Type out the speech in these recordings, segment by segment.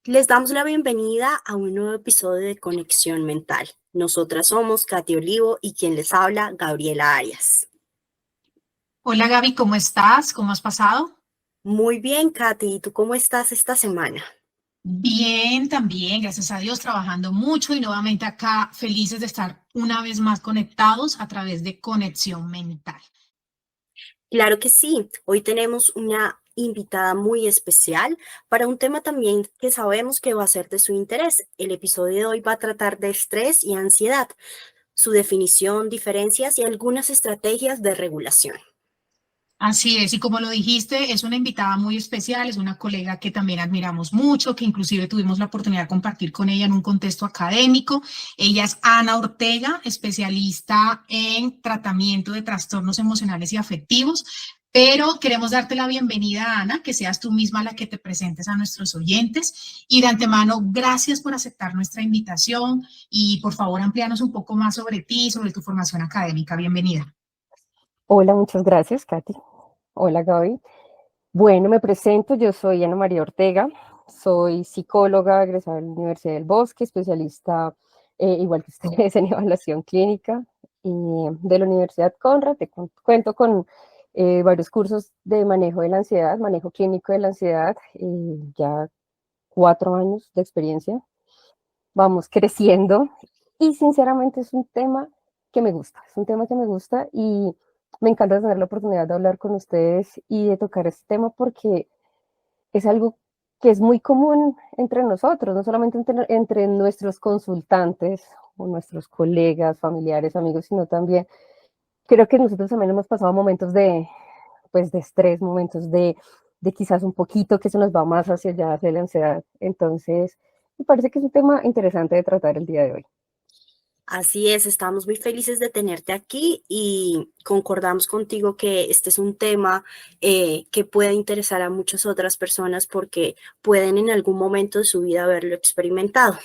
Les damos la bienvenida a un nuevo episodio de Conexión Mental. Nosotras somos Katy Olivo y quien les habla, Gabriela Arias. Hola Gaby, ¿cómo estás? ¿Cómo has pasado? Muy bien, Katy, ¿y tú cómo estás esta semana? Bien, también, gracias a Dios, trabajando mucho y nuevamente acá felices de estar una vez más conectados a través de Conexión Mental. Claro que sí, hoy tenemos una invitada muy especial para un tema también que sabemos que va a ser de su interés. El episodio de hoy va a tratar de estrés y ansiedad, su definición, diferencias y algunas estrategias de regulación. Así es, y como lo dijiste, es una invitada muy especial, es una colega que también admiramos mucho, que inclusive tuvimos la oportunidad de compartir con ella en un contexto académico. Ella es Ana Ortega, especialista en tratamiento de trastornos emocionales y afectivos, pero queremos darte la bienvenida, Ana, que seas tú misma la que te presentes a nuestros oyentes. Y de antemano, gracias por aceptar nuestra invitación y por favor amplíanos un poco más sobre ti, sobre tu formación académica. Bienvenida. Hola, muchas gracias, Katy. Hola, Gaby. Bueno, me presento, yo soy Ana María Ortega, soy psicóloga egresada de la Universidad del Bosque, especialista, igual que ustedes, en evaluación clínica de la Universidad Conrad. Cuento con varios cursos de manejo de la ansiedad, manejo clínico de la ansiedad, ya 4 años de experiencia. Vamos creciendo y sinceramente es un tema que me gusta, es un tema que me gusta y me encanta tener la oportunidad de hablar con ustedes y de tocar este tema porque es algo que es muy común entre nosotros, no solamente entre nuestros consultantes o nuestros colegas, familiares, amigos, sino también creo que nosotros también hemos pasado momentos pues, de estrés, momentos de quizás un poquito que se nos va más hacia allá, hacia la ansiedad. Entonces, me parece que es un tema interesante de tratar el día de hoy. Así es, estamos muy felices de tenerte aquí y concordamos contigo que este es un tema que puede interesar a muchas otras personas porque pueden en algún momento de su vida haberlo experimentado.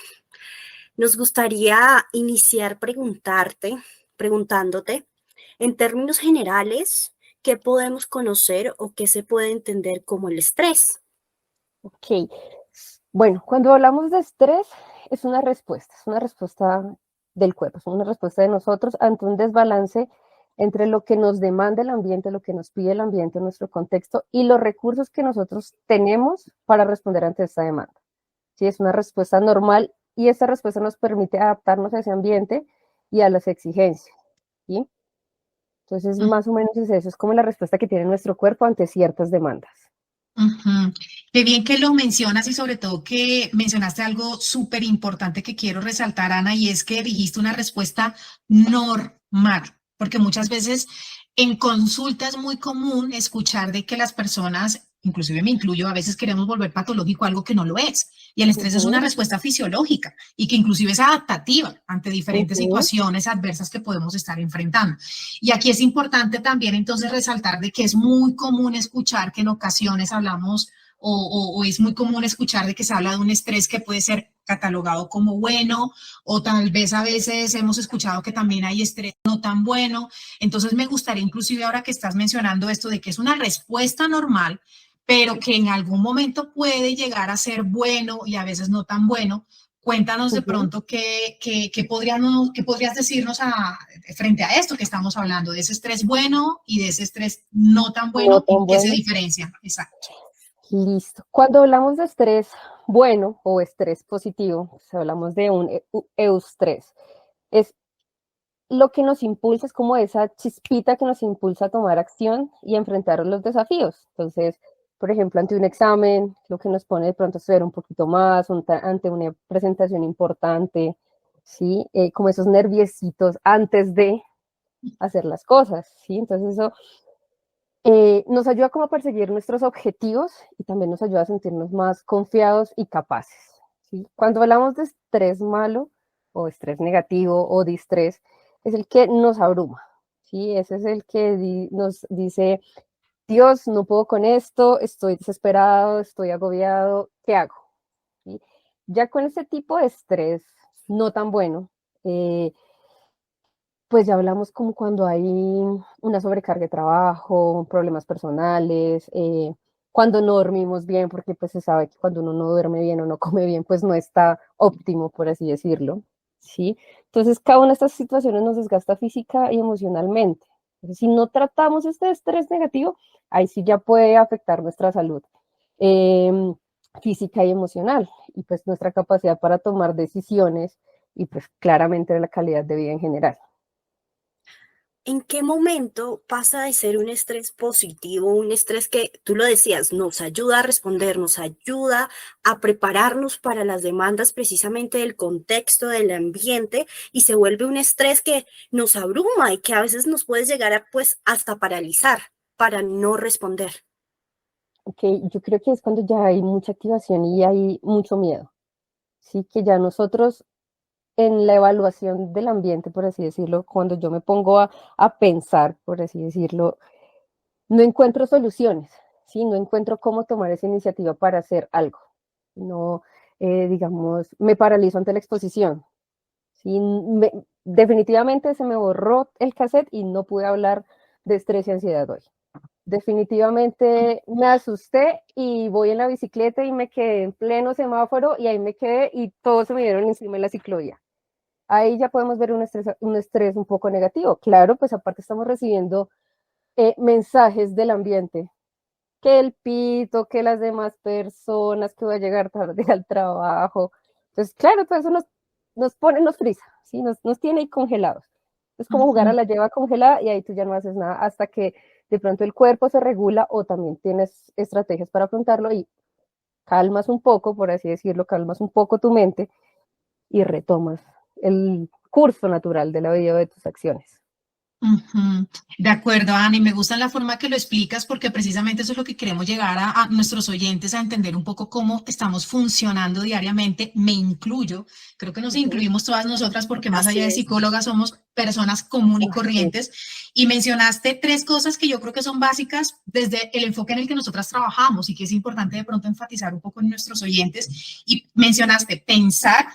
Nos gustaría iniciar preguntándote, en términos generales, ¿qué podemos conocer o qué se puede entender como el estrés? Ok, bueno, cuando hablamos de estrés, es una respuesta del cuerpo, es una respuesta de nosotros ante un desbalance entre lo que nos demanda el ambiente, lo que nos pide el ambiente, nuestro contexto y los recursos que nosotros tenemos para responder ante esta demanda. Sí, es una respuesta normal y esa respuesta nos permite adaptarnos a ese ambiente y a las exigencias. ¿Sí? Entonces, más o menos es eso, es como la respuesta que tiene nuestro cuerpo ante ciertas demandas. Ujú. Qué bien que lo mencionas y sobre todo que mencionaste algo súper importante que quiero resaltar, Ana, y es que dijiste una respuesta normal, porque muchas veces en consulta es muy común escuchar de que las personas, inclusive me incluyo, a veces queremos volver patológico algo que no lo es. Y el estrés es una Ujú, respuesta fisiológica y que inclusive es adaptativa ante diferentes ujú. situaciones adversas que podemos estar enfrentando. Y aquí es importante también entonces resaltar de que es muy común escuchar que en ocasiones hablamos o es muy común escuchar de que se habla de un estrés que puede ser catalogado como bueno o tal vez a veces hemos escuchado que también hay estrés no tan bueno. Entonces me gustaría inclusive ahora que estás mencionando esto de que es una respuesta normal, pero que en algún momento puede llegar a ser bueno y a veces no tan bueno. Cuéntanos de Ujú. pronto qué podrías decirnos frente a esto que estamos hablando, de ese estrés bueno y de ese estrés no tan No bueno, ¿en tan qué se bueno. diferencia? Exacto. Listo. Cuando hablamos de estrés bueno o estrés positivo, pues hablamos de un eustrés. Es lo que nos impulsa, es como esa chispita que nos impulsa a tomar acción y a enfrentar los desafíos. Entonces, por ejemplo, ante un examen, lo que nos pone de pronto a estudiar un poquito más, ante una presentación importante, ¿sí? Como esos nerviecitos antes de hacer las cosas, ¿sí? Entonces eso nos ayuda como a perseguir nuestros objetivos y también nos ayuda a sentirnos más confiados y capaces, ¿sí? Cuando hablamos de estrés malo o estrés negativo o distrés, es el que nos abruma, ¿sí? Ese es el que nos dice, Dios, no puedo con esto, estoy desesperado, estoy agobiado, ¿qué hago? ¿Sí? Ya con ese tipo de estrés no tan bueno, eh, pues ya hablamos como cuando hay una sobrecarga de trabajo, problemas personales, cuando no dormimos bien, porque pues se sabe que cuando uno no duerme bien o no come bien, pues no está óptimo, por así decirlo, ¿sí? Entonces, cada una de estas situaciones nos desgasta física y emocionalmente. Entonces, si no tratamos este estrés negativo, ahí sí ya puede afectar nuestra salud eh, física y emocional, y pues nuestra capacidad para tomar decisiones y pues claramente la calidad de vida en general. ¿En qué momento pasa de ser un estrés positivo, un estrés que tú lo decías, nos ayuda a responder, nos ayuda a prepararnos para las demandas precisamente del contexto, del ambiente, y se vuelve un estrés que nos abruma y que a veces nos puede llegar a, pues, hasta paralizar para no responder? Ok, yo creo que es cuando ya hay mucha activación y hay mucho miedo, ¿sí? Que ya nosotros en la evaluación del ambiente, por así decirlo, cuando yo me pongo a pensar, por así decirlo, no encuentro soluciones, ¿sí? No encuentro cómo tomar esa iniciativa para hacer algo. No, digamos, me paralizo ante la exposición, ¿sí? Definitivamente se me borró el cassette y no pude hablar de estrés y ansiedad hoy. Definitivamente me asusté y voy en la bicicleta y me quedé en pleno semáforo y ahí me quedé y todos se me dieron encima de la ciclovía. Ahí ya podemos ver un estrés un poco negativo. Claro, pues aparte estamos recibiendo mensajes del ambiente, que el pito, que las demás personas, que voy a llegar tarde al trabajo. Entonces, claro, todo eso nos pone, nos frisa, ¿sí? Nos tiene ahí congelados. Es como jugar a Ujú. la lleva congelada y ahí tú ya no haces nada hasta que de pronto el cuerpo se regula o también tienes estrategias para afrontarlo y calmas un poco, por así decirlo, calmas un poco tu mente y retomas el curso natural de la vida de tus acciones. Ujú. De acuerdo, Ani, me gusta la forma que lo explicas porque precisamente eso es lo que queremos llegar a nuestros oyentes a entender un poco cómo estamos funcionando diariamente. Me incluyo, creo que nos Ujú. incluimos todas nosotras porque más allá Así de es. psicólogas somos personas común y Uf, sí. corrientes. Y mencionaste tres cosas que yo creo que son básicas desde el enfoque en el que nosotras trabajamos y que es importante de pronto enfatizar un poco en nuestros oyentes. Y mencionaste pensar,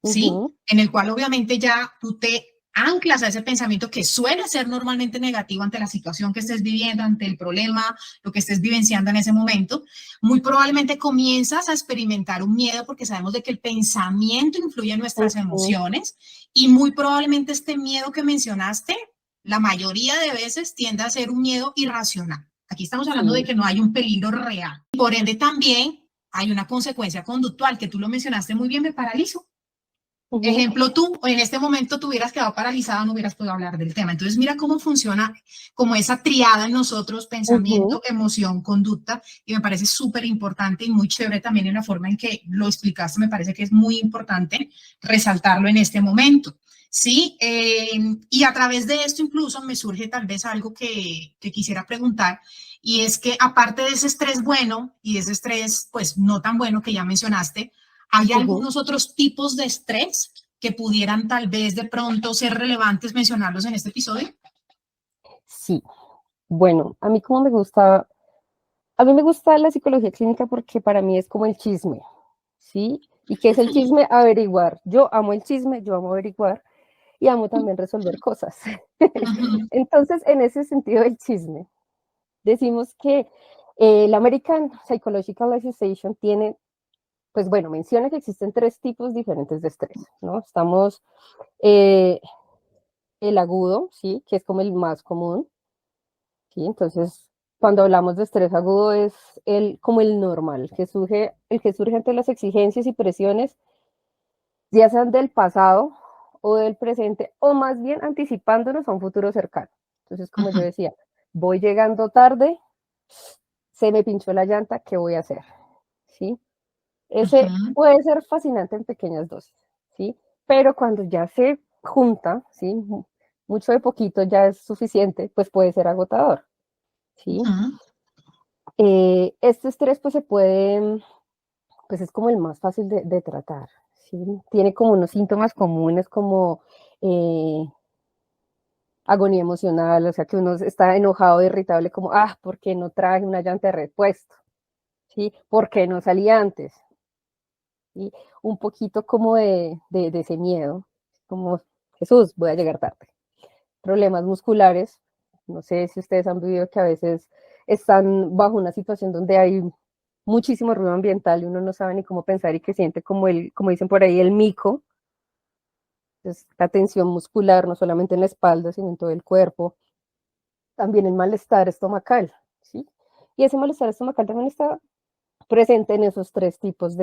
¿sí? Ujú. En el cual obviamente ya tú te anclas a ese pensamiento que suele ser normalmente negativo ante la situación que estés viviendo, ante el problema, lo que estés vivenciando en ese momento, muy probablemente comienzas a experimentar un miedo porque sabemos de que el pensamiento influye en nuestras Ujú. emociones y muy probablemente este miedo que mencionaste, la mayoría de veces tiende a ser un miedo irracional. Aquí estamos hablando de Sí. que no hay un peligro real. Por ende, también hay una consecuencia conductual que tú lo mencionaste muy bien, me paralizo. Ujú. Ejemplo, tú en este momento te hubieras quedado paralizada, no hubieras podido hablar del tema. Entonces, mira cómo funciona como esa triada en nosotros, Ujú. pensamiento, emoción, conducta, y me parece súper importante y muy chévere también en la forma en que lo explicaste, me parece que es muy importante resaltarlo en este momento. Sí, y a través de esto incluso me surge tal vez algo que quisiera preguntar, y es que aparte de ese estrés bueno y de ese estrés pues no tan bueno que ya mencionaste, ¿hay Ujú. algunos otros tipos de estrés que pudieran tal vez de pronto ser relevantes mencionarlos en este episodio? Sí, bueno, a mí me gusta la psicología clínica porque para mí es como el chisme, ¿sí? ¿Y qué es el chisme? Averiguar. Yo amo el chisme, yo amo averiguar y amo también resolver cosas. Ujú, Entonces, en ese sentido del chisme, decimos que la American Psychological Association tiene, pues bueno, menciona que existen tres tipos diferentes de estrés, ¿no? Estamos eh, el agudo, ¿sí? Que es como el más común, ¿sí? Entonces, cuando hablamos de estrés agudo es como el normal, el que surge ante las exigencias y presiones, ya sean del pasado o del presente, o más bien anticipándonos a un futuro cercano. Entonces, como yo ujú, decía, voy llegando tarde, se me pinchó la llanta, ¿qué voy a hacer? ¿Sí? Ese ujú, puede ser fascinante en pequeñas dosis, ¿sí? Pero cuando ya se junta, ¿sí? Mucho de poquito ya es suficiente, pues puede ser agotador, ¿sí? ujú, Este estrés pues se puede, pues es como el más fácil de tratar, ¿sí? Tiene como unos síntomas comunes como eh, agonía emocional, o sea que uno está enojado, irritable, como, ¿por qué no traje una llanta de repuesto? ¿Sí? ¿Por qué no salí antes? ¿Sí? Un poquito como de ese miedo, como, Jesús, voy a llegar tarde. Problemas musculares, no sé si ustedes han vivido que a veces están bajo una situación donde hay muchísimo ruido ambiental y uno no sabe ni cómo pensar y que siente como como dicen por ahí, el mico, es la tensión muscular, no solamente en la espalda, sino en todo el cuerpo. También el malestar estomacal, ¿sí? Y ese malestar estomacal también está presente en esos tres tipos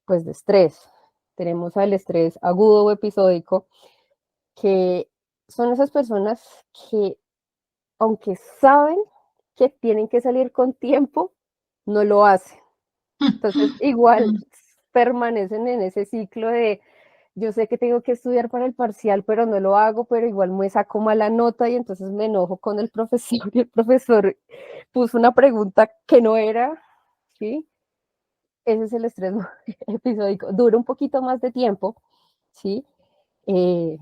pues, de estrés. Tenemos al estrés agudo o episódico, que son esas personas que, aunque saben que tienen que salir con tiempo, no lo hacen. Entonces, igual permanecen en ese ciclo de yo sé que tengo que estudiar para el parcial, pero no lo hago, pero igual me saco mala nota y entonces me enojo con el profesor y el profesor puso una pregunta que no era, ¿sí? Ese es el estrés episódico. Dura un poquito más de tiempo, ¿sí? Eh,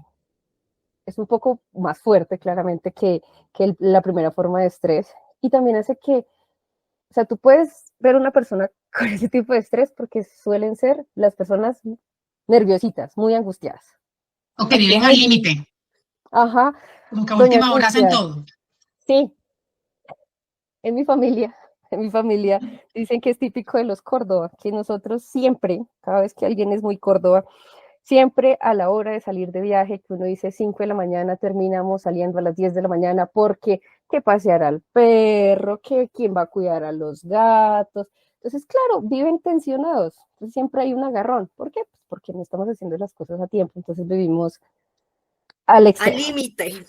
es un poco más fuerte, claramente, que la primera forma de estrés. Y también hace que, o sea, tú puedes ver una persona con ese tipo de estrés porque suelen ser las personas nerviositas, muy angustiadas. O que viven al límite, Ajá, como que a doña última hora hacen Cintia, todo. sí, en mi familia, en mi familia dicen que es típico de los Córdoba, que nosotros siempre, cada vez que alguien es muy Córdoba, siempre a la hora de salir de viaje, que uno dice 5 de la mañana, terminamos saliendo a las 10 de la mañana porque que pasear al perro, que quién va a cuidar a los gatos. Entonces, claro, viven tensionados. Entonces, siempre hay un agarrón. ¿Por qué? Pues porque no estamos haciendo las cosas a tiempo. Entonces, vivimos al Al extremo. límite.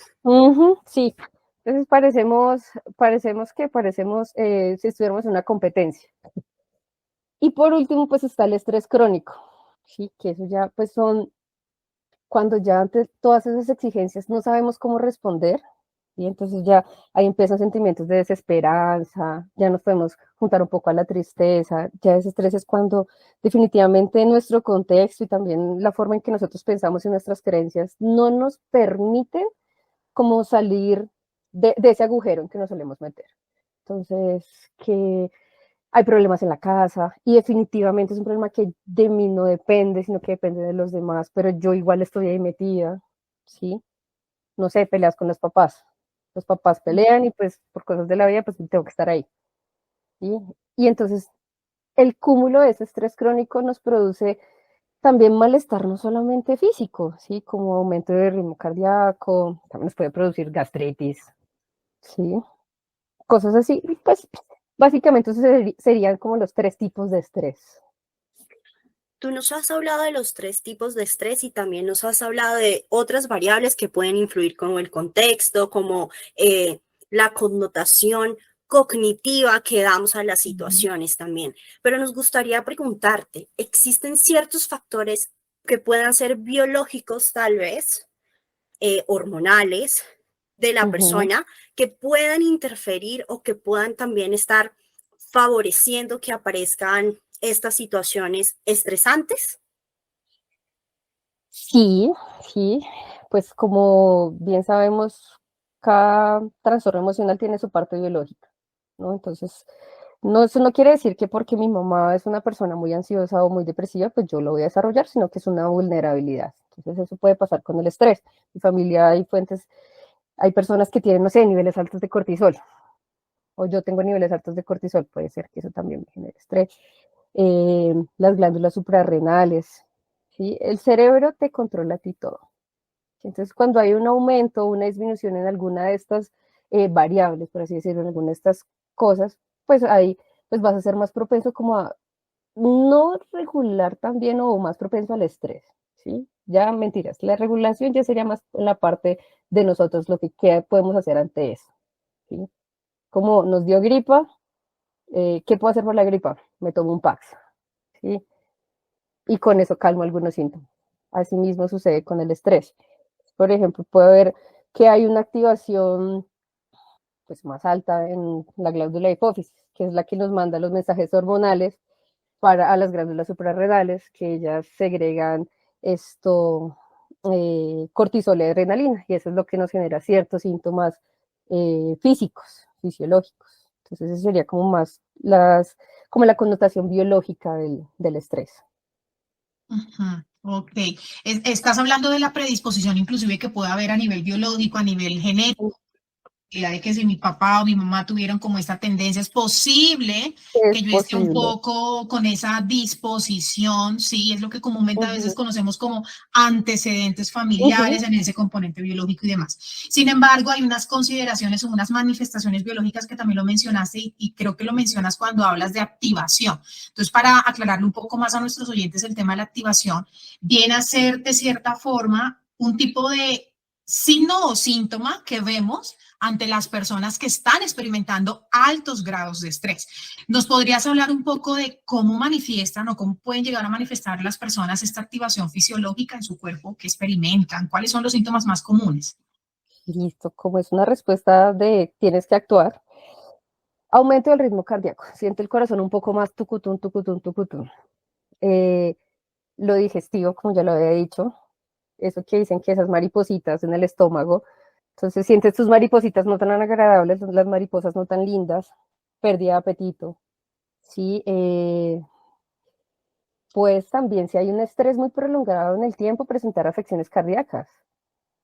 Sí. Entonces, parecemos si estuviéramos en una competencia. Y por último, pues está el estrés crónico, ¿sí? Que eso ya, pues son cuando ya ante todas esas exigencias no sabemos cómo responder, y entonces ya ahí empiezan sentimientos de desesperanza, ya nos podemos juntar un poco a la tristeza, ya ese estrés es cuando definitivamente nuestro contexto y también la forma en que nosotros pensamos y nuestras creencias no nos permiten como salir de ese agujero en que nos solemos meter. Entonces, que hay problemas en la casa y definitivamente es un problema que de mí no depende, sino que depende de los demás, pero yo igual estoy ahí metida, ¿sí? No sé, peleas con los papás pelean y pues por cosas de la vida pues tengo que estar ahí, ¿sí? Y entonces el cúmulo de ese estrés crónico nos produce también malestar no solamente físico, ¿sí? Como aumento de ritmo cardíaco, también nos puede producir gastritis, ¿sí? Cosas así, pues básicamente serían como los tres tipos de estrés. Tú nos has hablado de los tres tipos de estrés y también nos has hablado de otras variables que pueden influir como el contexto, como la connotación cognitiva que damos a las situaciones también. Pero nos gustaría preguntarte, ¿existen ciertos factores que puedan ser biológicos tal vez, hormonales de la Ujú. persona, que puedan interferir o que puedan también estar favoreciendo que aparezcan estas situaciones estresantes? Sí, sí, pues como bien sabemos, cada trastorno emocional tiene su parte biológica, ¿no? Entonces, no, eso no quiere decir que porque mi mamá es una persona muy ansiosa o muy depresiva, pues yo lo voy a desarrollar, sino que es una vulnerabilidad. Entonces, eso puede pasar con el estrés. En mi familia hay fuentes, hay personas que tienen, no sé, niveles altos de cortisol, o yo tengo niveles altos de cortisol, puede ser que eso también me genere estrés. Las glándulas suprarrenales, ¿sí? El cerebro te controla a ti todo. Entonces, cuando hay un aumento o una disminución en alguna de estas variables, por así decirlo, en alguna de estas cosas, pues ahí pues vas a ser más propenso como a no regular también o más propenso al estrés, ¿sí? Ya mentiras, la regulación ya sería más en la parte de nosotros, lo que qué podemos hacer ante eso, ¿sí? Como nos dio gripa, ¿qué puedo hacer por la gripa? Me tomo un Pax, ¿sí? Y con eso calmo algunos síntomas. Asimismo sucede con el estrés. Por ejemplo, puede haber que hay una activación pues, más alta en la glándula hipófisis, que es la que nos manda los mensajes hormonales a las glándulas suprarrenales, que ellas segregan cortisol y adrenalina, y eso es lo que nos genera ciertos síntomas físicos, fisiológicos. Entonces, eso sería como más como la connotación biológica del estrés. Ok. Estás hablando de la predisposición inclusive que puede haber a nivel biológico, a nivel genético, posibilidad de que si mi papá o mi mamá tuvieron como esta tendencia, es posible que Es yo esté un posible. poco con esa disposición, sí, es lo que comúnmente a veces Ujú, conocemos como antecedentes familiares ujú. en ese componente biológico y demás. Sin embargo, hay unas consideraciones o unas manifestaciones biológicas que también lo mencionaste y creo que lo mencionas cuando hablas de activación. Entonces, para aclararle un poco más a nuestros oyentes el tema de la activación, viene a ser de cierta forma un tipo de signo o síntoma que vemos ante las personas que están experimentando altos grados de estrés. ¿Nos podrías hablar un poco de cómo manifiestan o cómo pueden llegar a manifestar las personas esta activación fisiológica en su cuerpo? ¿Qué experimentan? ¿Cuáles son los síntomas más comunes? Listo, como es una respuesta de tienes que actuar, aumento del ritmo cardíaco, siente el corazón un poco más tucutún, tucutún, tucutún. Eh, lo digestivo, como ya lo había dicho, eso que dicen que esas maripositas en el estómago, entonces sientes tus maripositas no tan agradables, las mariposas no tan lindas, pérdida de apetito, ¿sí? Pues también si hay un estrés muy prolongado en el tiempo, presentar afecciones cardíacas,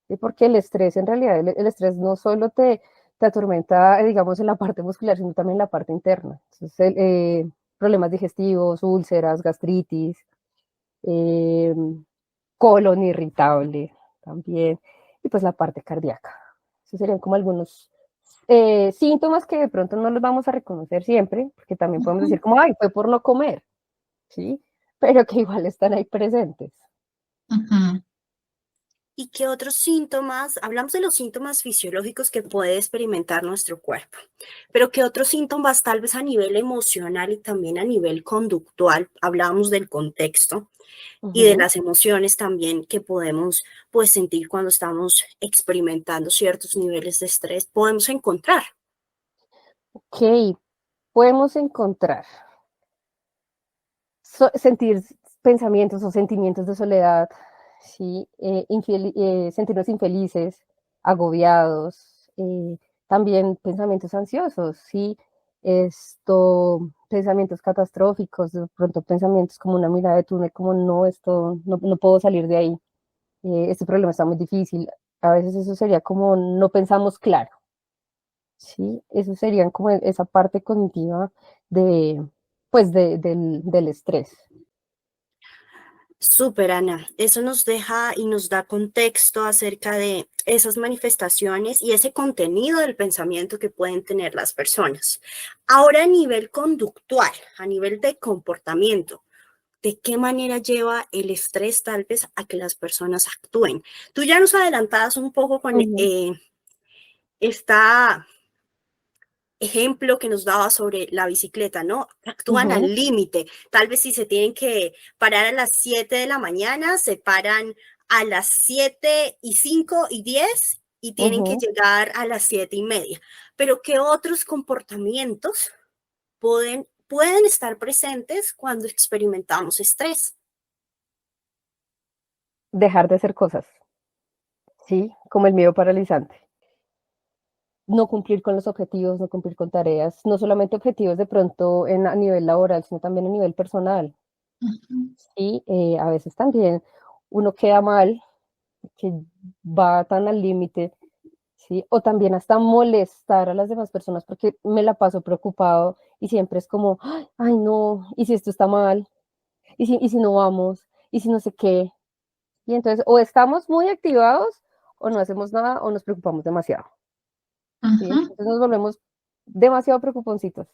¿sí? Porque el estrés, en realidad, el estrés no solo te atormenta, digamos, en la parte muscular, sino también en la parte interna. Entonces, problemas digestivos, úlceras, gastritis, eh, colon irritable también, y pues la parte cardíaca. Esos serían como algunos síntomas que de pronto no los vamos a reconocer siempre, porque también podemos decir como, ay, fue por no comer, ¿sí? Pero que igual están ahí presentes. Ujú. ¿Y qué otros síntomas? Hablamos de los síntomas fisiológicos que puede experimentar nuestro cuerpo, pero ¿qué otros síntomas tal vez a nivel emocional y también a nivel conductual? Hablábamos del contexto y de Ujú. las emociones también que podemos pues sentir cuando estamos experimentando ciertos niveles de estrés, podemos encontrar. Ok, podemos encontrar, sentir pensamientos o sentimientos de soledad, ¿sí? Sentirnos infelices, agobiados, también pensamientos ansiosos, ¿sí? Pensamientos catastróficos, de pronto pensamientos como una mirada de túnel, como no, esto, no puedo salir de ahí, este problema está muy difícil. A veces eso sería como no pensamos claro, ¿sí? Eso serían como esa parte cognitiva de, pues, del estrés. Súper, Ana. Eso nos deja y nos da contexto acerca de esas manifestaciones y ese contenido del pensamiento que pueden tener las personas. Ahora a nivel conductual, a nivel de comportamiento, ¿de qué manera lleva el estrés tal vez a que las personas actúen? Tú ya nos adelantabas un poco con Ujú, esta ejemplo que nos daba sobre la bicicleta, ¿no? Actúan ujú, al límite. Tal vez si se tienen que parar a las 7 de la mañana, se paran a las 7:05 y 10 y tienen que ujú. llegar a las 7:30. Pero ¿qué otros comportamientos pueden estar presentes cuando experimentamos estrés? Dejar de hacer cosas, ¿sí? Como el miedo paralizante. No cumplir con los objetivos, no cumplir con tareas, no solamente objetivos de pronto a nivel laboral, sino también a nivel personal, Ujú. ¿sí? A veces también uno queda mal, que va tan al límite, ¿sí? O también hasta molestar a las demás personas porque me la paso preocupado y siempre es como, ay, no, ¿y si esto está mal? ¿Y si no vamos? ¿Y si no sé qué? Y entonces o estamos muy activados o no hacemos nada o nos preocupamos demasiado, ¿sí? Ujú. Entonces nos volvemos demasiado preocuponcitos,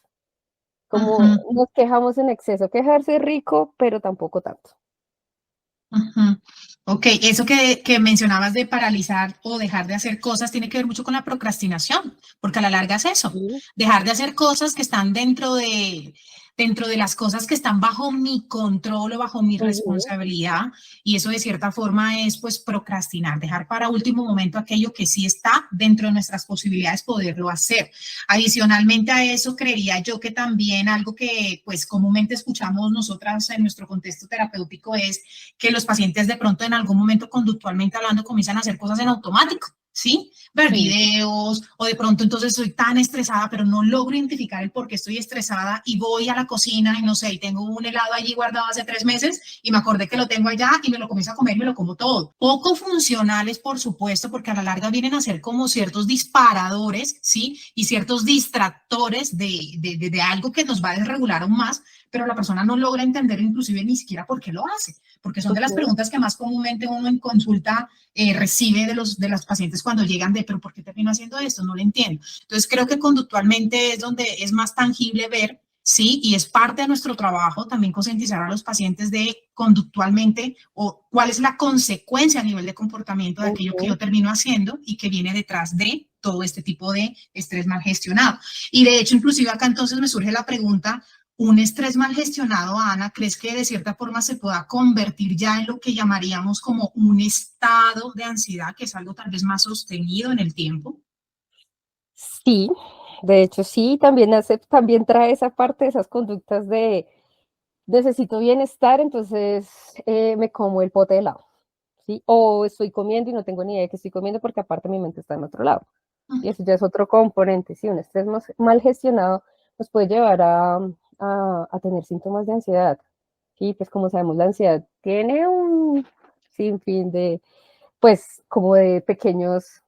como Ujú. nos quejamos en exceso, quejarse rico, pero tampoco tanto. Ujú. Ok, eso que mencionabas de paralizar o dejar de hacer cosas tiene que ver mucho con la procrastinación, porque a la larga es eso, ¿Sí? dejar de hacer cosas que están dentro de las cosas que están bajo mi control o bajo mi Ujú. responsabilidad, y eso de cierta forma es pues procrastinar, dejar para último momento aquello que sí está dentro de nuestras posibilidades poderlo hacer. Adicionalmente a eso, creería yo que también algo que pues comúnmente escuchamos nosotras en nuestro contexto terapéutico es que los pacientes de pronto en algún momento conductualmente hablando comienzan a hacer cosas en automático. ¿sí? Ver Sí. videos, o de pronto entonces estoy tan estresada, pero no logro identificar el por qué estoy estresada y voy a la cocina y no sé, y tengo un helado allí guardado hace 3 meses y me acordé que lo tengo allá y me lo comienzo a comer y me lo como todo. Poco funcionales, por supuesto, porque a la larga vienen a ser como ciertos disparadores, ¿sí? Y ciertos distractores de algo que nos va a desregular aún más, pero la persona no logra entender inclusive ni siquiera por qué lo hace, porque son de las Ujú. preguntas que más comúnmente uno en consulta recibe de las pacientes cuando llegan de, pero ¿por qué termino haciendo esto? No lo entiendo. Entonces creo que conductualmente es donde es más tangible ver, sí, y es parte de nuestro trabajo también concientizar a los pacientes de conductualmente o cuál es la consecuencia a nivel de comportamiento de aquello que Ujú. yo termino haciendo y que viene detrás de todo este tipo de estrés mal gestionado. Y de hecho, inclusive acá entonces me surge la pregunta, ¿un estrés mal gestionado, Ana, crees que de cierta forma se pueda convertir ya en lo que llamaríamos como un estado de ansiedad, que es algo tal vez más sostenido en el tiempo? Sí, de hecho sí, también trae esa parte, esas conductas de necesito bienestar, entonces me como el pote de helado, ¿sí? O estoy comiendo y no tengo ni idea de que estoy comiendo porque aparte mi mente está en otro lado. Y eso ya es otro componente, sí, un estrés mal gestionado nos puede llevar a tener síntomas de ansiedad. Y pues como sabemos, la ansiedad tiene un sinfín de, pues como de pequeños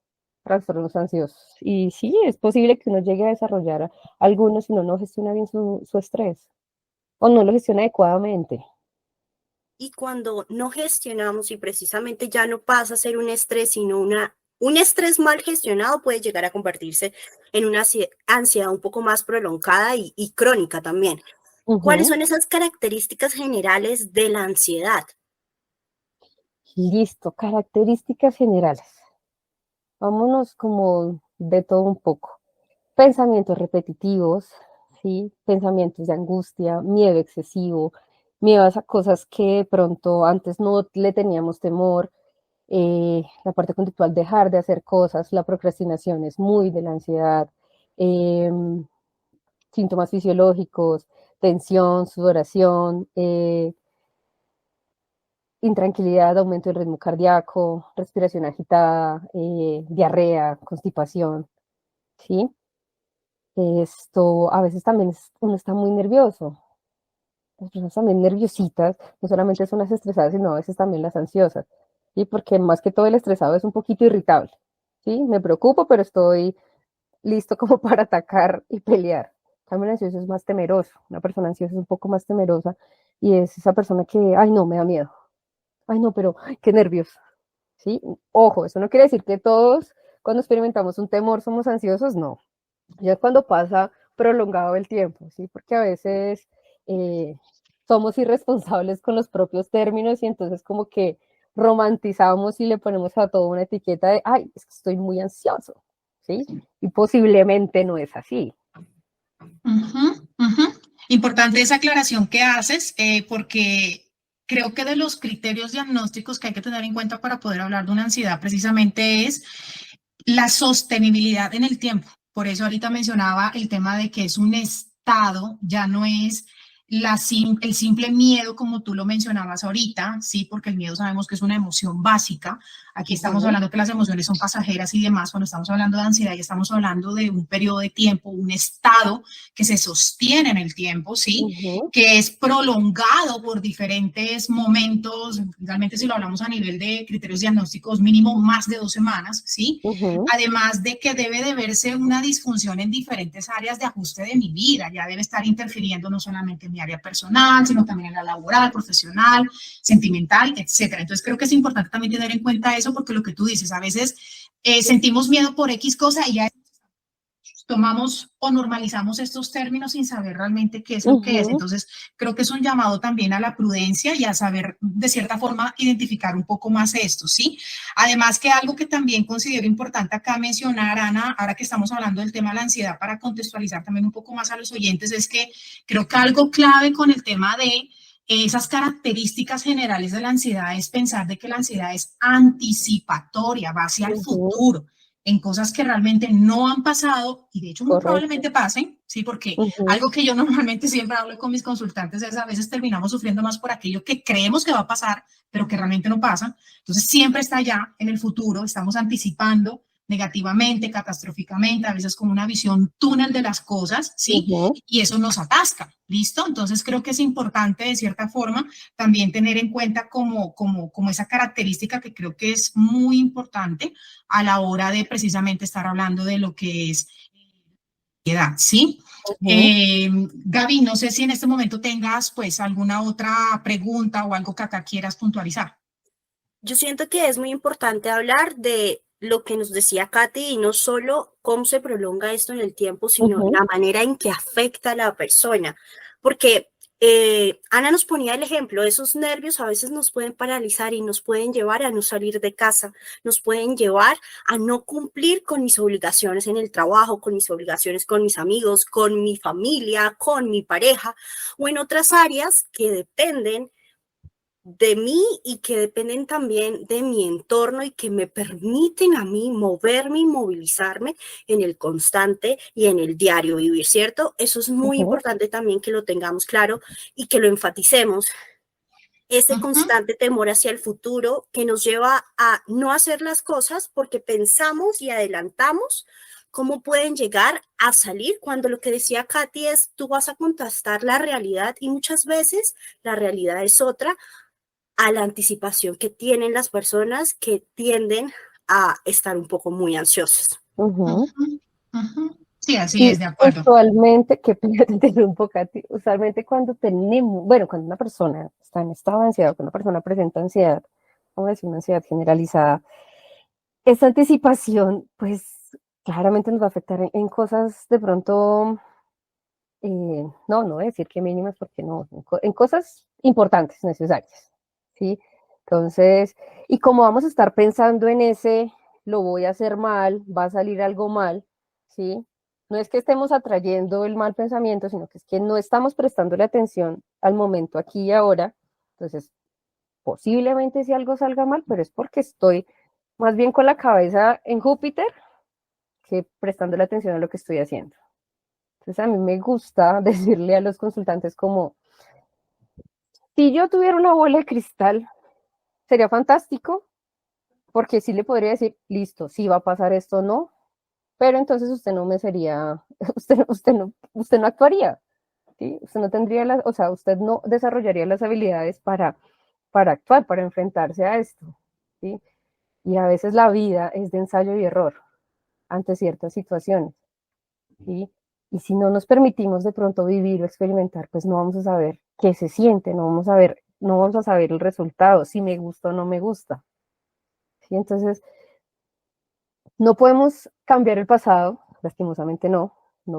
trastornos ansiosos. Y sí, es posible que uno llegue a desarrollar algunos si uno no gestiona bien su estrés o no lo gestiona adecuadamente. Y cuando no gestionamos y precisamente ya no pasa a ser un estrés, sino un estrés mal gestionado puede llegar a convertirse en una ansiedad un poco más prolongada y crónica también. ¿Cuáles Ujú. son esas características generales de la ansiedad? Listo, características generales. Vámonos como de todo un poco. Pensamientos repetitivos, ¿sí? Pensamientos de angustia, miedo excesivo, miedo a esas cosas que de pronto antes no le teníamos temor, la parte conductual, dejar de hacer cosas, la procrastinación es muy de la ansiedad, eh, síntomas fisiológicos, tensión, sudoración, intranquilidad, aumento del ritmo cardíaco, respiración agitada, diarrea, constipación, ¿sí? Esto a veces también uno está muy nervioso. Las personas también nerviositas, no solamente son las estresadas, sino a veces también las ansiosas, ¿sí? Porque más que todo el estresado es un poquito irritable, ¿sí? Me preocupo, pero estoy listo como para atacar y pelear. También el ansioso es más temeroso. Una persona ansiosa es un poco más temerosa y es esa persona que, ay, no, me da miedo. Ay, no, pero ay, qué nervios, ¿sí? Ojo, eso no quiere decir que todos cuando experimentamos un temor somos ansiosos, no. Ya es cuando pasa prolongado el tiempo, ¿sí? Porque a veces eh, somos irresponsables con los propios términos y entonces como que romantizamos y le ponemos a todo una etiqueta de, ay, es que estoy muy ansioso, ¿sí? Y posiblemente no es así. Ujú, ujú. Importante esa aclaración que haces, porque creo que de los criterios diagnósticos que hay que tener en cuenta para poder hablar de una ansiedad precisamente es la sostenibilidad en el tiempo. Por eso ahorita mencionaba el tema de que es un estado, ya no es el simple miedo como tú lo mencionabas ahorita, sí, porque el miedo sabemos que es una emoción básica. Aquí estamos Ujú. hablando que las emociones son pasajeras y demás. Cuando estamos hablando de ansiedad, ya estamos hablando de un periodo de tiempo, un estado que se sostiene en el tiempo, sí, Ujú. que es prolongado por diferentes momentos, realmente si lo hablamos a nivel de criterios diagnósticos, mínimo más de 2 semanas, ¿sí? Ujú. Además de que debe de verse una disfunción en diferentes áreas de ajuste de mi vida, ya debe estar interfiriendo no solamente en mi área personal, sino también en la laboral, profesional, sentimental, etcétera. Entonces creo que es importante también tener en cuenta eso porque lo que tú dices, a veces sentimos miedo por X cosa y ya tomamos o normalizamos estos términos sin saber realmente qué es lo que es. Ujú. Entonces, creo que es un llamado también a la prudencia y a saber, de cierta forma, identificar un poco más esto, ¿sí? Además, que algo que también considero importante acá mencionar, Ana, ahora que estamos hablando del tema de la ansiedad, para contextualizar también un poco más a los oyentes, es que creo que algo clave con el tema de esas características generales de la ansiedad es pensar de que la ansiedad es anticipatoria, va hacia el Ujú. futuro en cosas que realmente no han pasado y de hecho muy Correcto. probablemente pasen, ¿sí? Porque Ujú. algo que yo normalmente siempre hablo con mis consultantes es a veces terminamos sufriendo más por aquello que creemos que va a pasar, pero que realmente no pasa. Entonces siempre está allá en el futuro, estamos anticipando negativamente, catastróficamente, a veces con una visión túnel de las cosas, ¿sí? Y eso nos atasca, ¿listo? Entonces creo que es importante de cierta forma también tener en cuenta como esa característica que creo que es muy importante a la hora de precisamente estar hablando de lo que es edad, ¿sí? Gaby, no sé si en este momento tengas pues alguna otra pregunta o algo que acá quieras puntualizar. Yo siento que es muy importante hablar de lo que nos decía Katy y no solo cómo se prolonga esto en el tiempo, sino la manera en que afecta a la persona. Porque Ana nos ponía el ejemplo, esos nervios a veces nos pueden paralizar y nos pueden llevar a no salir de casa, nos pueden llevar a no cumplir con mis obligaciones en el trabajo, con mis obligaciones con mis amigos, con mi familia, con mi pareja o en otras áreas que dependen de mí y que dependen también de mi entorno y que me permiten a mí moverme y movilizarme en el constante y en el diario vivir, ¿cierto? Eso es muy importante también que lo tengamos claro y que lo enfaticemos. Ese constante temor hacia el futuro que nos lleva a no hacer las cosas porque pensamos y adelantamos cómo pueden llegar a salir cuando lo que decía Katy es tú vas a contrastar la realidad y muchas veces la realidad es otra a la anticipación que tienen las personas que tienden a estar un poco muy ansiosas. Sí, así es, de acuerdo. Usualmente, que te un poco, usualmente cuando tenemos, bueno, cuando una persona está en estado de ansiedad, cuando una persona presenta ansiedad, vamos a decir una ansiedad generalizada, esta anticipación, pues claramente nos va a afectar en cosas de pronto, no voy a decir que mínimas porque no, en cosas importantes, necesarias, ¿sí? Entonces, y como vamos a estar pensando en ese, lo voy a hacer mal, va a salir algo mal, ¿sí? No es que estemos atrayendo el mal pensamiento, sino que es que no estamos prestándole atención al momento aquí y ahora. Entonces, posiblemente si algo salga mal, pero es porque estoy más bien con la cabeza en Júpiter que prestándole atención a lo que estoy haciendo. Entonces, a mí me gusta decirle a los consultantes como, si yo tuviera una bola de cristal, sería fantástico, porque sí le podría decir, listo, sí va a pasar esto o no, pero entonces usted no me sería, usted no actuaría, ¿sí? Usted no tendría las, o sea, usted no desarrollaría las habilidades para actuar, para enfrentarse a esto, ¿sí? Y a veces la vida es de ensayo y error ante ciertas situaciones, ¿sí? Y si no nos permitimos de pronto vivir o experimentar, pues no vamos a saber qué se siente, no vamos a saber el resultado, si me gusta o no me gusta, ¿sí? Entonces, no podemos cambiar el pasado, lastimosamente no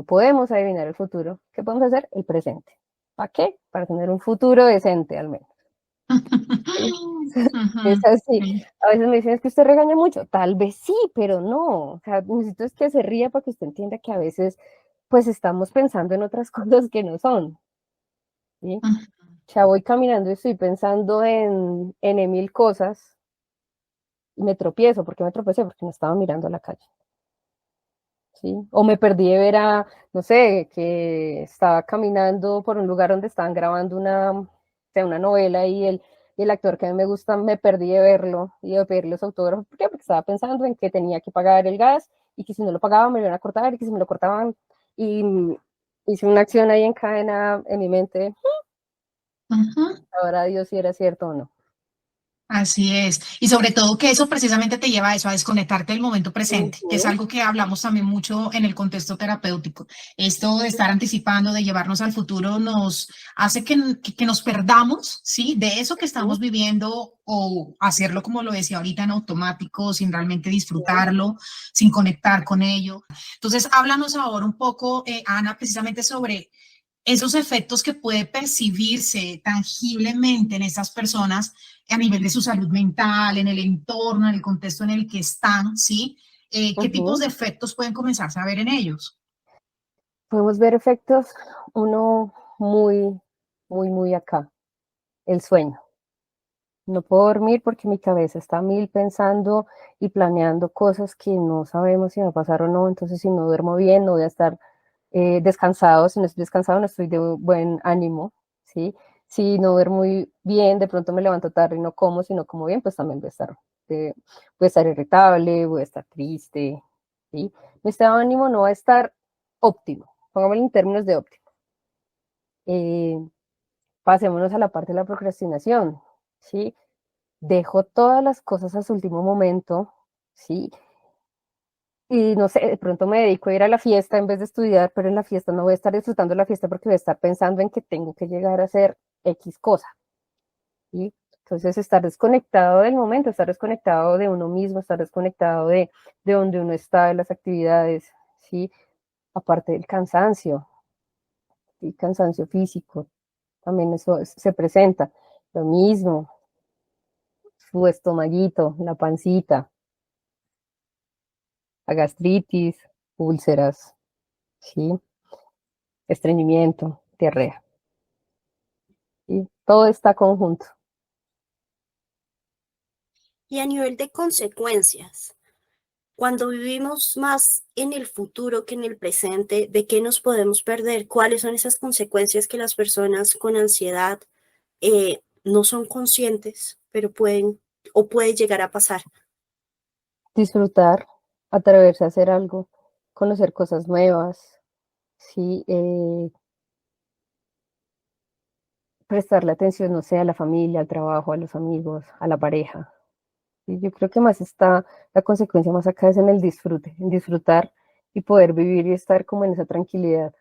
podemos adivinar el futuro. ¿Qué podemos hacer? El presente. ¿Para qué? Para tener un futuro decente al menos. Es así. A veces me dicen, es que usted regaña mucho. Tal vez sí, pero no. O sea, necesito es que se ría para que usted entienda que a veces pues estamos pensando en otras cosas que no son. ¿Sí? Ya voy caminando y estoy pensando en mil cosas y me tropiezo. ¿Por qué me tropecé? Porque no estaba mirando a la calle. ¿Sí? O me perdí de ver no sé, que estaba caminando por un lugar donde estaban grabando una novela y el actor que a mí me gusta, me perdí de verlo y de pedirle su autógrafo. ¿Por qué? Porque estaba pensando en que tenía que pagar el gas y que si no lo pagaba me lo iban a cortar y que si me lo cortaban y hice una acción ahí en cadena en mi mente. Ahora Dios si era cierto o no. Así es. Y sobre todo que eso precisamente te lleva a eso, a desconectarte del momento presente, que es algo que hablamos también mucho en el contexto terapéutico. Esto de estar anticipando, de llevarnos al futuro, nos hace que nos perdamos, ¿sí? De eso que estamos viviendo o hacerlo, como lo decía ahorita, en automático, sin realmente disfrutarlo, sin conectar con ello. Entonces, háblanos ahora un poco, Ana, precisamente sobre esos efectos que puede percibirse tangiblemente en estas personas a nivel de su salud mental, en el entorno, en el contexto en el que están, ¿sí? ¿Qué tipos de efectos pueden comenzarse a ver en ellos? Podemos ver efectos, uno muy acá, el sueño. No puedo dormir porque mi cabeza está a mil pensando y planeando cosas que no sabemos si me pasaron o no. Entonces, si no duermo bien, no voy a estar descansado. Si no estoy descansado, no estoy de buen ánimo, ¿sí? Si no duermo muy bien, de pronto me levanto tarde y no como, si no como bien, pues también voy a estar voy a estar irritable, voy a estar triste, ¿sí? Mi estado de ánimo no va a estar óptimo, pongámoslo en términos de óptimo. Pasémonos a la parte de la procrastinación, ¿sí? Dejo todas las cosas a su último momento, ¿sí? Y no sé, de pronto me dedico a ir a la fiesta en vez de estudiar, pero en la fiesta no voy a estar disfrutando la fiesta porque voy a estar pensando en que tengo que llegar a hacer X cosa, ¿sí? Entonces, estar desconectado del momento, estar desconectado de uno mismo, estar desconectado de donde uno está, de las actividades, ¿sí? Aparte del cansancio, y cansancio físico, también eso se presenta. Lo mismo, su estomaguito, la pancita, la gastritis, úlceras, ¿sí? Estreñimiento, diarrea. Y todo está conjunto. Y a nivel de consecuencias, cuando vivimos más en el futuro que en el presente, ¿de qué nos podemos perder? ¿Cuáles son esas consecuencias que las personas con ansiedad no son conscientes, pero pueden o puede llegar a pasar? Disfrutar, atreverse a hacer algo, conocer cosas nuevas, ¿sí? Prestarle atención, no sé, a la familia, al trabajo, a los amigos, a la pareja. Y yo creo que más está, la consecuencia más acá es en el disfrute, en disfrutar y poder vivir y estar como en esa tranquilidad,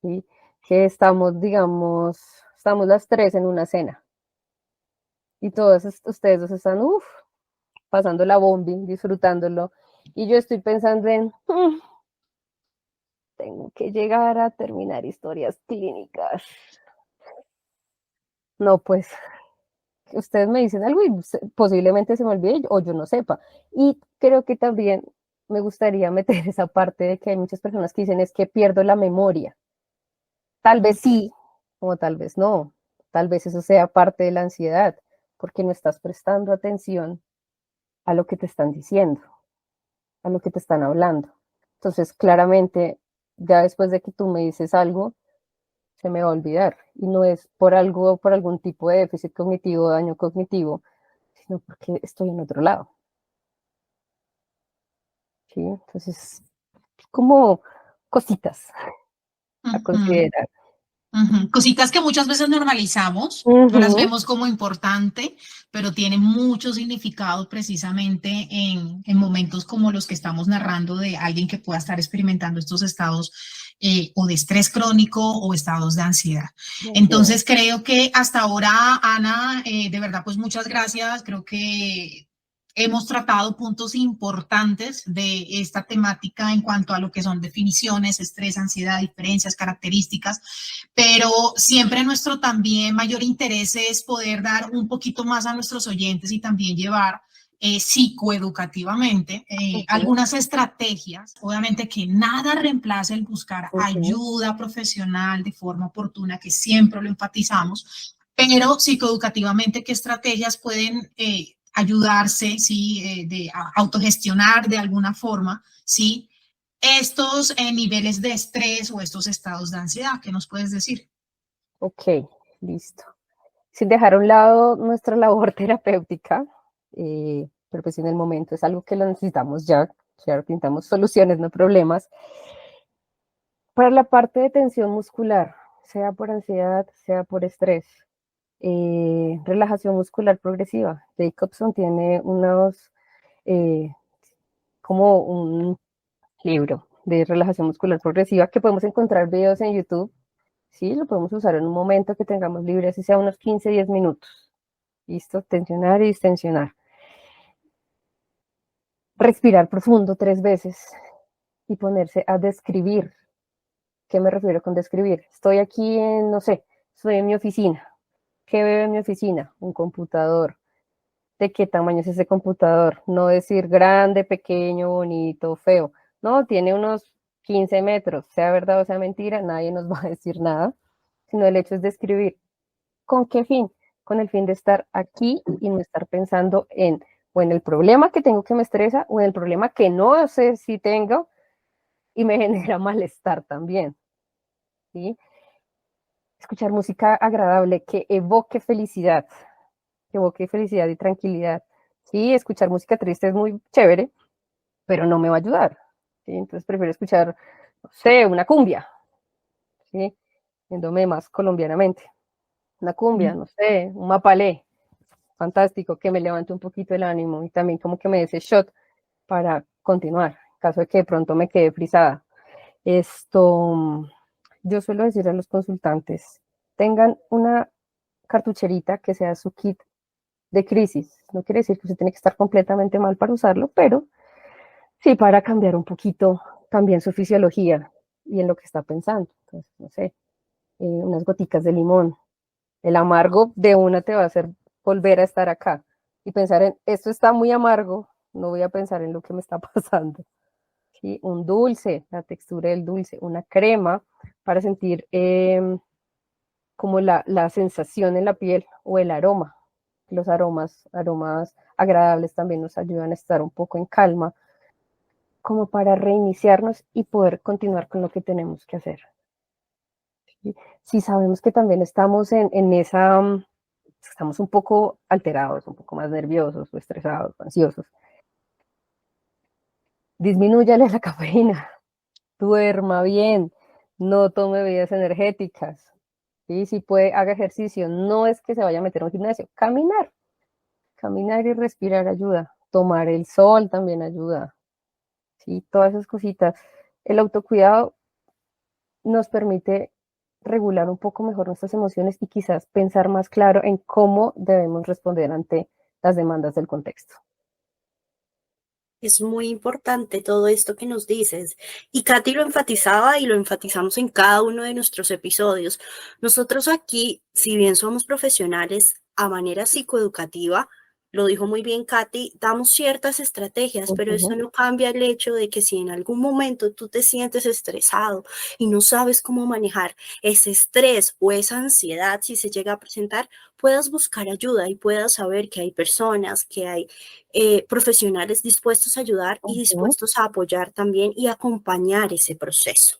¿sí? Que estamos, digamos, estamos las tres en una cena y todos ustedes dos están, pasando la bombi, disfrutándolo, y yo estoy pensando en, tengo que llegar a terminar historias clínicas. No, pues ustedes me dicen algo y posiblemente se me olvide o yo no sepa. Y creo que también me gustaría meter esa parte de que hay muchas personas que dicen es que pierdo la memoria. Tal vez sí, o tal vez no. Tal vez eso sea parte de la ansiedad, porque no estás prestando atención a lo que te están diciendo, a lo que te están hablando. Entonces, claramente, ya después de que tú me dices algo, se me va a olvidar. Y no es por algo, por algún tipo de déficit cognitivo, daño cognitivo, sino porque estoy en otro lado. ¿Sí? Entonces, como cositas a considerar. Cositas que muchas veces normalizamos, no las Ujú. vemos como importante, pero tienen mucho significado precisamente en momentos como los que estamos narrando de alguien que pueda estar experimentando estos estados o de estrés crónico o estados de ansiedad. Así es. Entonces creo que hasta ahora, Ana, de verdad, pues muchas gracias. Creo que hemos tratado puntos importantes de esta temática en cuanto a lo que son definiciones, estrés, ansiedad, diferencias, características, pero siempre nuestro también mayor interés es poder dar un poquito más a nuestros oyentes y también llevar psicoeducativamente Ujú. algunas estrategias, obviamente que nada reemplace el buscar Ujú. ayuda profesional de forma oportuna, que siempre lo enfatizamos, pero psicoeducativamente qué estrategias pueden ayudarse, ¿sí? De autogestionar de alguna forma, ¿sí? Estos niveles de estrés o estos estados de ansiedad. ¿Qué nos puedes decir? Ok, listo. Sin dejar a un lado nuestra labor terapéutica, pero pues en el momento es algo que lo necesitamos ya, claro, pintamos soluciones, no problemas. Para la parte de tensión muscular, sea por ansiedad, sea por estrés, relajación muscular progresiva. Jacobson tiene eh, como un libro de relajación muscular progresiva que podemos encontrar videos en YouTube. Sí, lo podemos usar en un momento que tengamos libre, así sea unos 15, 10 minutos. Listo, tensionar y distensionar. Respirar profundo 3 veces y ponerse a describir. ¿Qué me refiero con describir? Estoy aquí en, no sé, estoy en mi oficina. ¿Qué veo en mi oficina? Un computador. ¿De qué tamaño es ese computador? No decir grande, pequeño, bonito, feo. No, tiene unos 15 metros. Sea verdad o sea mentira, nadie nos va a decir nada, sino el hecho es describir. ¿Con qué fin? Con el fin de estar aquí y no estar pensando en o en el problema que tengo que me estresa o en el problema que no sé si tengo y me genera malestar también. ¿Sí? Escuchar música agradable que evoque felicidad y tranquilidad. Sí, escuchar música triste es muy chévere, pero no me va a ayudar, ¿sí? Entonces prefiero escuchar, no sé, una cumbia, ¿sí? Yéndome más colombianamente. Una cumbia, no sé, un mapalé, fantástico, que me levante un poquito el ánimo y también como que me dé ese shot para continuar, en caso de que de pronto me quede frisada. Yo suelo decir a los consultantes, tengan una cartucherita que sea su kit de crisis. No quiere decir que usted tiene que estar completamente mal para usarlo, pero sí para cambiar un poquito también su fisiología y en lo que está pensando. Entonces, no sé, unas goticas de limón. El amargo de una te va a hacer volver a estar acá y pensar en, esto está muy amargo, no voy a pensar en lo que me está pasando. ¿Sí? Un dulce, la textura del dulce, una crema para sentir como la sensación en la piel o el aroma. Los aromas agradables también nos ayudan a estar un poco en calma, como para reiniciarnos y poder continuar con lo que tenemos que hacer. ¿Sí? Si sabemos que también estamos en esa, estamos un poco alterados, un poco más nerviosos o estresados, o ansiosos, disminúyale la cafeína, duerma bien, no tome bebidas energéticas, ¿sí? Si puede, haga ejercicio, no es que se vaya a meter a un gimnasio, caminar y respirar ayuda, tomar el sol también ayuda, ¿sí? Todas esas cositas. El autocuidado nos permite regular un poco mejor nuestras emociones y quizás pensar más claro en cómo debemos responder ante las demandas del contexto. Es muy importante todo esto que nos dices. Y Katy lo enfatizaba y lo enfatizamos en cada uno de nuestros episodios. Nosotros aquí, si bien somos profesionales a manera psicoeducativa, lo dijo muy bien Katy, damos ciertas estrategias, pero eso no cambia el hecho de que si en algún momento tú te sientes estresado y no sabes cómo manejar ese estrés o esa ansiedad, si se llega a presentar, puedas buscar ayuda y puedas saber que hay personas, que hay profesionales dispuestos a ayudar y dispuestos a apoyar también y acompañar ese proceso.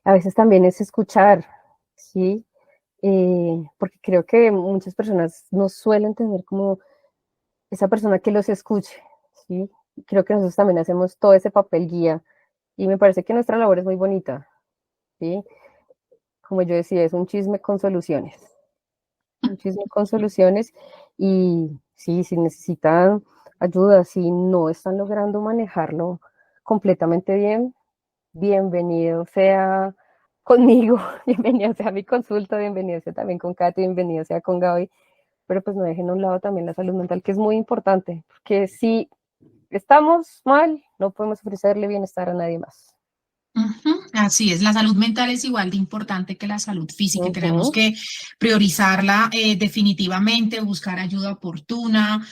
A veces también es escuchar, ¿sí? Porque creo que muchas personas no suelen tener como esa persona que los escuche, ¿sí? Creo que nosotros también hacemos todo ese papel guía y me parece que nuestra labor es muy bonita, ¿sí? Como yo decía, es un chisme con soluciones y sí, si necesitan ayuda, si no están logrando manejarlo completamente bien, bienvenido sea conmigo, bienvenido sea a mi consulta, bienvenido sea también con Katy, bienvenido sea con Gaby, pero pues no dejen a un lado también la salud mental, que es muy importante, porque si estamos mal, no podemos ofrecerle bienestar a nadie más. Así es, la salud mental es igual de importante que la salud física y tenemos Ujú, que priorizarla definitivamente, buscar ayuda oportuna,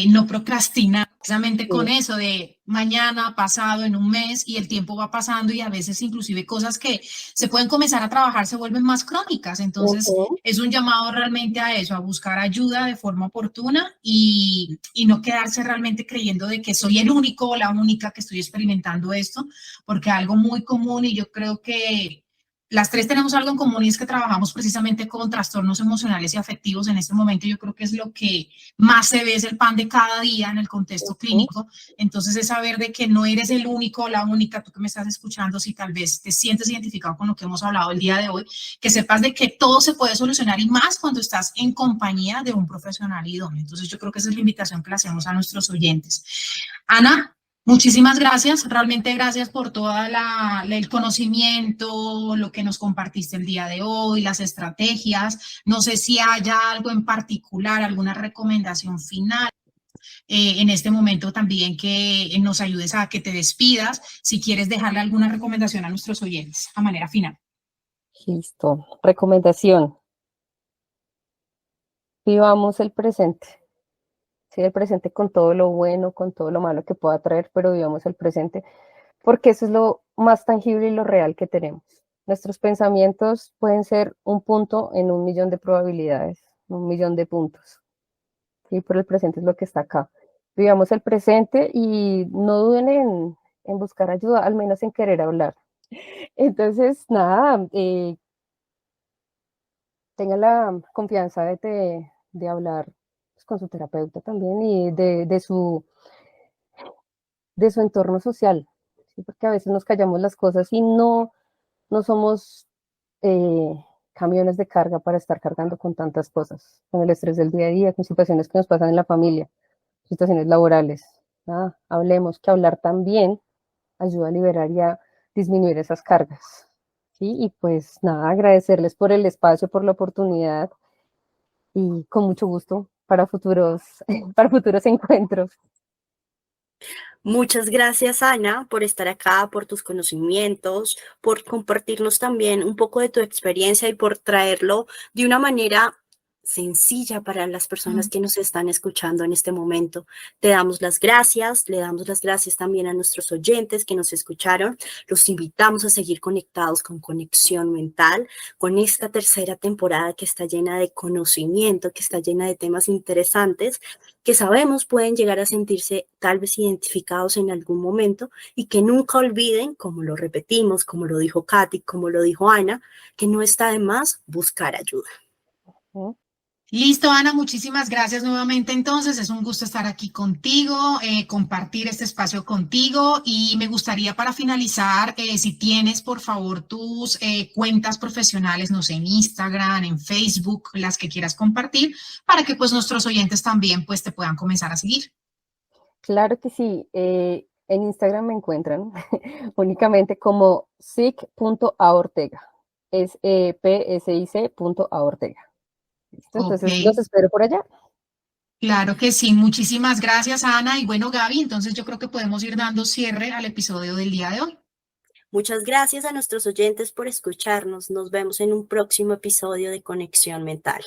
no procrastinar precisamente con sí, eso de mañana, pasado, en un mes y el tiempo va pasando y a veces inclusive cosas que se pueden comenzar a trabajar se vuelven más crónicas. Entonces ujú, es un llamado realmente a eso, a buscar ayuda de forma oportuna y no quedarse realmente creyendo de que soy el único o la única que estoy experimentando esto porque algo muy común y yo creo que las tres tenemos algo en común y es que trabajamos precisamente con trastornos emocionales y afectivos en este momento. Yo creo que es lo que más se ve, es el pan de cada día en el contexto ujú, clínico. Entonces es saber de que no eres el único o la única, tú que me estás escuchando, si tal vez te sientes identificado con lo que hemos hablado el día de hoy, que sepas de que todo se puede solucionar y más cuando estás en compañía de un profesional idóneo. Entonces yo creo que esa es la invitación que le hacemos a nuestros oyentes. Ana, muchísimas gracias, realmente gracias por todo el conocimiento, lo que nos compartiste el día de hoy, las estrategias. No sé si haya algo en particular, alguna recomendación final en este momento también que nos ayudes a que te despidas, si quieres dejarle alguna recomendación a nuestros oyentes a manera final. listo. Recomendación, vivamos el presente. Sí, el presente con todo lo bueno, con todo lo malo que pueda traer, pero vivamos el presente, porque eso es lo más tangible y lo real que tenemos. Nuestros pensamientos pueden ser un punto en un millón de probabilidades, un millón de puntos, ¿sí? Pero el presente es lo que está acá. Vivamos el presente y no duden en buscar ayuda, al menos en querer hablar. Entonces, nada, tengan la confianza de hablar pues, con su terapeuta también y de su entorno social, ¿sí? Porque a veces nos callamos las cosas y no somos eh, camiones de carga para estar cargando con tantas cosas, con el estrés del día a día, con situaciones que nos pasan en la familia, situaciones laborales. Hablemos que hablar también ayuda a liberar y a disminuir esas cargas. ¿Sí? Y pues nada, agradecerles por el espacio, por la oportunidad y con mucho gusto para para futuros encuentros. Muchas gracias, Ana, por estar acá, por tus conocimientos, por compartirnos también un poco de tu experiencia y por traerlo de una manera sencilla para las personas que nos están escuchando en este momento. Te damos las gracias, le damos las gracias también a nuestros oyentes que nos escucharon. Los invitamos a seguir conectados con Conexión Mental, con esta tercera temporada que está llena de conocimiento, que está llena de temas interesantes que sabemos pueden llegar a sentirse tal vez identificados en algún momento y que nunca olviden, como lo repetimos, como lo dijo Katy, como lo dijo Ana, que no está de más buscar ayuda. ¿Sí? Listo, Ana, muchísimas gracias nuevamente. Entonces, es un gusto estar aquí contigo, compartir este espacio contigo y me gustaría para finalizar, si tienes por favor tus cuentas profesionales, no sé, en Instagram, en Facebook, las que quieras compartir, para que pues nuestros oyentes también pues te puedan comenzar a seguir. Claro que sí. En Instagram me encuentran únicamente como sic.aortega. Es psic.aortega. ¿Listo? Ok, Entonces los espero por allá. claro que sí. Muchísimas gracias, Ana. Y bueno, Gaby, entonces yo creo que podemos ir dando cierre al episodio del día de hoy. Muchas gracias a nuestros oyentes por escucharnos. Nos vemos en un próximo episodio de Conexión Mental.